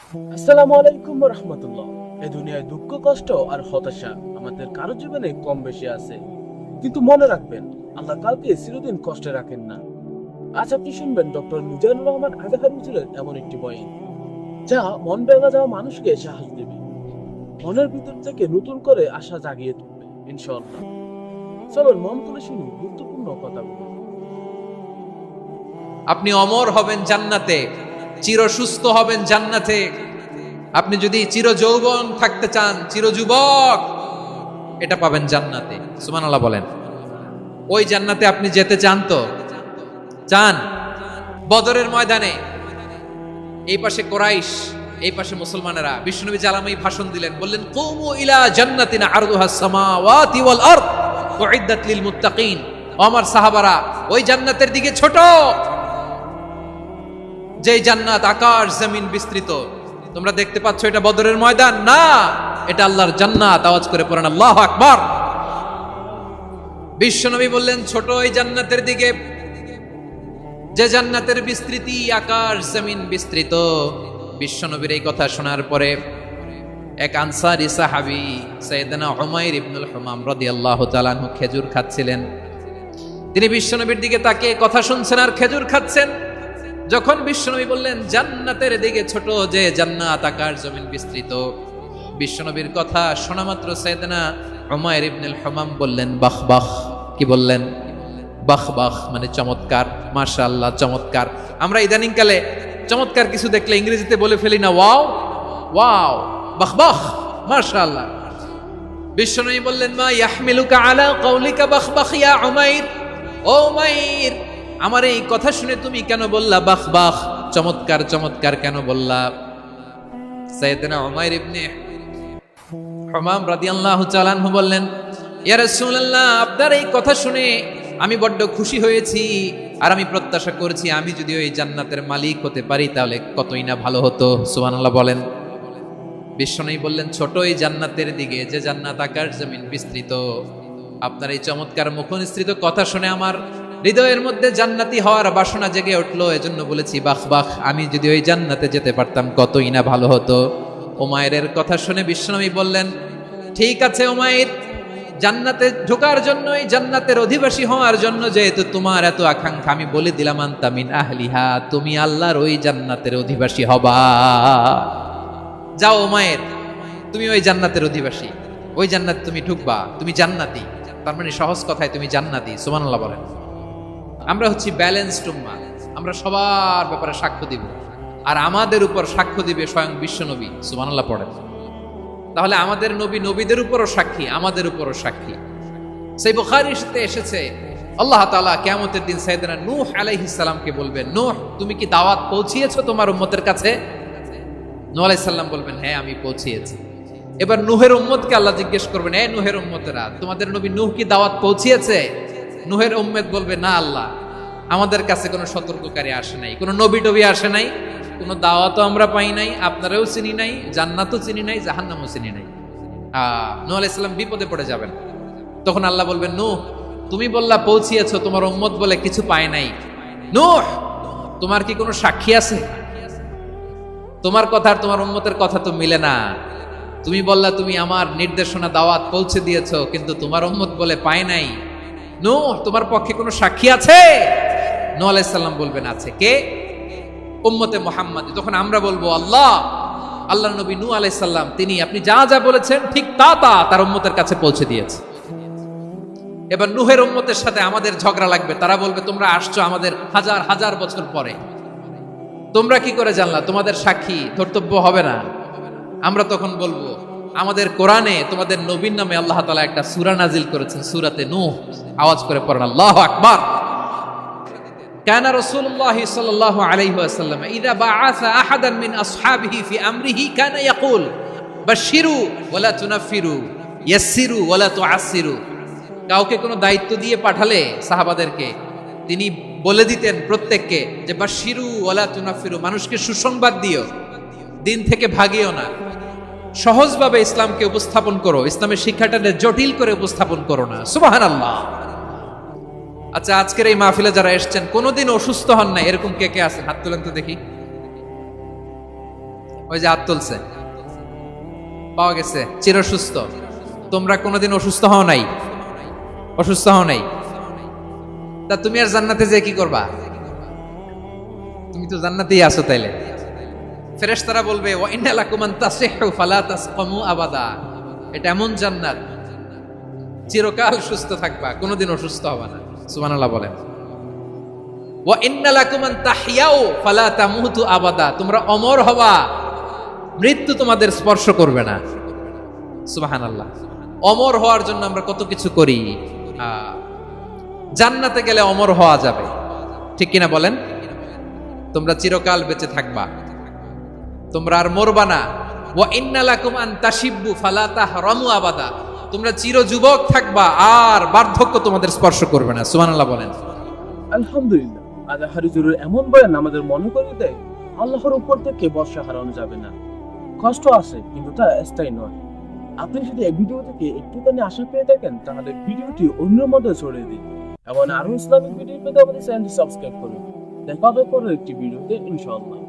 আসসালামু আলাইকুম ওয়া রাহমাতুল্লাহ। এই দুনিয়ায় দুঃখ, কষ্ট আর হতাশা আমাদের কারো জীবনে কম বেশি আছে, কিন্তু মনে রাখবেন, আল্লাহ কাউকে চিরদিন কষ্টে রাখেন না। আজ আপনি শুনবেন ডক্টর মিজানুর রহমান আজহারী হুজুরের এমন একটি বয়ান, যা মন ভেঙে যাওয়া মানুষকে সাহস দেবে, মনের ভিতর থেকে নতুন করে আশা জাগিয়ে তুলবে ইনশাআল্লাহ। চলুন মন খুলে শুনি গুরুত্বপূর্ণ কথাগুলো। আপনি অমর হবেন জান্নাতে, চির সুস্থ হবেন জান্নাতে। আপনি যদি চির যৌবন থাকতে চান, চির যুবক, এটা পাবেন জান্নাতে। সুবহানাল্লাহ বলেন। ওই জান্নাতে আপনি যেতে চান তো? চান? বদরের ময়দানে এই পাশে কোরাইশ, এই পাশে মুসলমানেরা, বিশ্বনবী জালামাই ভাষণ দিলেন, বললেন কুমু ইলা জান্নাতিন আরদুহাস সামাওয়াতি ওয়াল আরদ উইদ্দাত লিল মুত্তাকিন। আমার সাহাবারা, ওই জান্নাতের দিকে ছোট, যে জান্নাত আকাশ জমিন বিস্তৃত। তোমরা দেখতে পাচ্ছ এটা বদরের ময়দান না, এটা আল্লাহর জান্নাত। আওয়াজ করে পড়েন আল্লাহু আকবার। বিশ্বনবী বললেন ছোট এই জান্নাতের দিকে, যে জান্নাতের বিস্তৃতি আকাশ জমিন বিস্তৃত। বিশ্বনবীর এই কথা শোনার পরে এক আনসারী সাহাবী সাইয়েদনা উমাইর ইবনুল হুমাম রাদিয়াল্লাহু তাআলা আনহু খেজুর খাচ্ছিলেন। তিনি বিশ্বনবীর দিকে তাকিয়ে কথা শুনছেন আর খেজুর খাচ্ছেন। যখন বিশ্বনবী বললেন জান্নাতের দিকে ছোট, যে জান্নাত আকাশ জমিন বিস্তৃত, বিশ্বনবীর কথা শোনা মাত্র সাইয়েদনা উমাইর ইবনুল হুমাম বললেন বাহ বাহ। কি বললেন? বাহ বাহ, মানে চমৎকার, মাশাআল্লাহ, চমৎকার। আমরা ইদানিং কালে চমৎকার কিছু দেখলে ইংরেজিতে বলে ফেলি না ওয়াও ওয়াও, বাহ বাহ, মাশাআল্লাহ। বিশ্বনবী বললেন মা ইয়াহমিলুকা আলা কাউলিকা বাহ বাহ ইয়া উমাইর। ও উমাইর, আমার এই কথা শুনে তুমি কেন বললা বাহ বাহ, চমৎকার চমৎকার কেন বললা? সাইয়েদনা উমাইর ইবনে হুমাম রাদিয়াল্লাহু তাআলা আনহু বললেন ইয়া রাসূলুল্লাহ, আপনার এই কথা শুনে আমি বড্ড খুশি হয়েছি, আর আমি প্রত্যাশা করেছি আমি যদি ওই জান্নাতের মালিক হতে পারি তাহলে কতই না ভালো হতো। সুবহানাল্লাহ বলেন। বিশ্বনবী বললেন ছোট এই জান্নাতের দিকে, যে জান্নাত আকাশ জমিন বিস্তৃত। আপনার এই চমৎকার মুখনিসৃত কথা শুনে আমার হৃদয়ের মধ্যে জান্নাতি হওয়ার বাসনা জেগে উঠলো, এজন্য বলেছি বাহ বাহ, আমি যদি ওই জান্নাতে যেতে পারতাম কতই না ভালো হতো। উমাইরের কথা শুনে বিশ্বনবী বললেন ঠিক আছে উমাইর, জান্নাতে ঢোকার জন্য, এই জান্নাতের অধিবাসী হওয়ার জন্য যেহেতু তোমার এত আকাঙ্ক্ষা, আমি বলে দিলাম আনতা মিন আহলিহা, তুমি আল্লাহর ওই জান্নাতের অধিবাসী হবা। যাও উমাইর, তুমি ওই জান্নাতের অধিবাসী, ওই জান্নাত তুমি ঢুকবা, তুমি জান্নাতি। তার মানে সহজ কথায় তুমি জান্নাতি। সুবহানাল্লাহ বলেন। আমরা হচ্ছি ব্যালেন্সড উম্মাহ, আমরা সবার ব্যাপারে সাক্ষ্য দিব, আর আমাদের উপর সাক্ষ্য দিবে স্বয়ং বিশ্বনবী। সুবহানাল্লাহ পড়েন। তাহলে আমাদের নবী নবীদের উপরও সাক্ষী, আমাদের উপরও সাক্ষী। সেই বুখারীতে এসেছে আল্লাহ তাআলা কিয়ামতের দিন সাইয়েদনা নূহ আলাইহিস সালামকে বলবেন, নূহ তুমি কি দাওয়াত পৌঁছিয়েছো তোমার উম্মতের কাছে? নূহ আলাইহিস সালাম বলবেন হ্যাঁ আমি পৌঁছিয়েছি। এবার নূহের উম্মতকে আল্লাহ জিজ্ঞেস করবেন, এ নূহের উম্মতেরা, তোমাদের নবী নূহ কি দাওয়াত পৌঁছিয়েছে? নূহের উম্মত বলবে না আল্লাহ, আমাদের কাছে কোনো সতর্ককারী আসে নাই, কোনো নবী টবি আসে নাই, কোনো দাওয়াতও আমরা পাই নাই, আপনারাও চিনি নাই, জান্নাতও চিনি নাই, জাহান্নামও চিনি নাই। নূহ আলাইহিস সালাম বিপদে পড়ে যাবেন। তখন আল্লাহ বলবেন নূহ তুমি বললা পৌঁছিয়েছো, তোমার উম্মত বলে কিছু পায় নাই। নূহ তোমার কি কোনো সাক্ষী আছে? তোমার কথা আর তোমার উম্মতের কথা তো মিলে না। তুমি বললা তুমি আমার নির্দেশনা দাওয়াত পৌঁছে দিয়েছো, কিন্তু তোমার উম্মত বলে পায় নাই। নূহ তোমার পক্ষে কোনো সাক্ষী আছে? নূহ আলাইহিস সালাম বলবেন আছে। কে? উম্মতে মুহাম্মাদী। তখন আমরা বলবো আল্লাহ, আল্লাহর নবী নূহ আলাইহিস সালাম তিনি আপনি যা যা বলেছেন ঠিক তা তা তার উম্মতের কাছে পৌঁছে দিয়েছে। এবার নূহের উম্মতের সাথে আমাদের ঝগড়া লাগবে। তারা বলবে তোমরা আসছো আমাদের হাজার হাজার বছর পরে, তোমরা কি করে জানলা? তোমাদের সাক্ষী ধর্তব্য হবে না। আমরা তখন বলবো আমাদের কোরআনে তোমাদের নবীর নামে আল্লাহ তাআলা একটা সূরা নাজিল করেছেন, সূরাতে নূহ। আওয়াজ করে পড়েন আল্লাহু আকবার। কানা রাসূলুল্লাহ সাল্লাল্লাহু আলাইহি ওয়াসাল্লাম ইযা বাআসা আহাদান মিন আসহাবিহি ফি আমরিহি কানা ইয়াকুল বাশশিরু ওয়ালা তুনাফিরু ইয়াসসিরু ওয়ালা তুআসসিরু। কাউকে কোনো দায়িত্ব দিয়ে পাঠালে সাহাবাদেরকে তিনি বলে দিতেন প্রত্যেককে যে বাশশিরু ওয়ালা তুনাফিরু, মানুষকে সুসংবাদ দিও, দিন থেকে ভাগিও না, সহজভাবে ইসলামকে উপস্থাপন করো, ইসলামের শিক্ষাটাকে জটিল করে উপস্থাপন করো না। সুবহানাল্লাহ। আচ্ছা আজকের এই মাহফিলে যারা এসেছেন কোনোদিন অসুস্থ হন না এরকম কে কে আছেন? হাত তোলেন তো দেখি। ওই যে হাত তুলছে, পাওয়া গেছে, চিরসুস্থ। তোমরা কোনোদিন অসুস্থ হও নাই? অসুস্থ হও নাই? তা তুমি আর জান্নাতে যে কি করবা? তুমি তো জান্নাতেই আছো তাইলে। ফেরেশতারা বলবে ওয়া ইন্না লাকুম আন তাসিহু ফালা তাসকামু আবাদা। এটা এমন জান্নাত, চিরকাল সুস্থ থাকবা, কোনোদিন অসুস্থ হবা না। সুবহানাল্লাহ বলেন। ওয়া ইন্না লাকুম আন তাহইয়াউ ফালা তামুতু আবাদা। তোমরা অমর হবা, মৃত্যু তোমাদের স্পর্শ করবে না। সুবহানাল্লাহ। অমর হওয়ার জন্য আমরা কত কিছু করি। জান্নাতে গেলে অমর হওয়া যাবে, ঠিক কিনা বলেন? তোমরা চিরকাল বেঁচে থাকবা, তোমরা আর মরবা না। ওয়া ইন্না লাকুম আন তাশিব্বু ফালা তাহরামু আবাদা। তোমরা চির যুবক থাকবা, আর বার্ধক্য তোমাদের স্পর্শ করবে না। সুবহানাল্লাহ বলেন। আলহামদুলিল্লাহ, আজহার হুজুরের এমন বয়ান আমাদের মনে করে দেয় আল্লাহর উপর থেকে ভরসা হারানো যাবে না। কষ্ট আছে কিন্তু তা স্থায়ী নয়। আপনি যদি এই ভিডিও থেকে একটুখানি আশা পেয়ে থাকেন তাহলে ভিডিওটি অন্যের মধ্যে ছড়িয়ে দিন এবং আরো ইসলামিক ভিডিও পেতে আমাদের চ্যানেলটি সাবস্ক্রাইব করুন। দেখা হবে পরের একটি ভিডিওতে ইনশাআল্লাহ।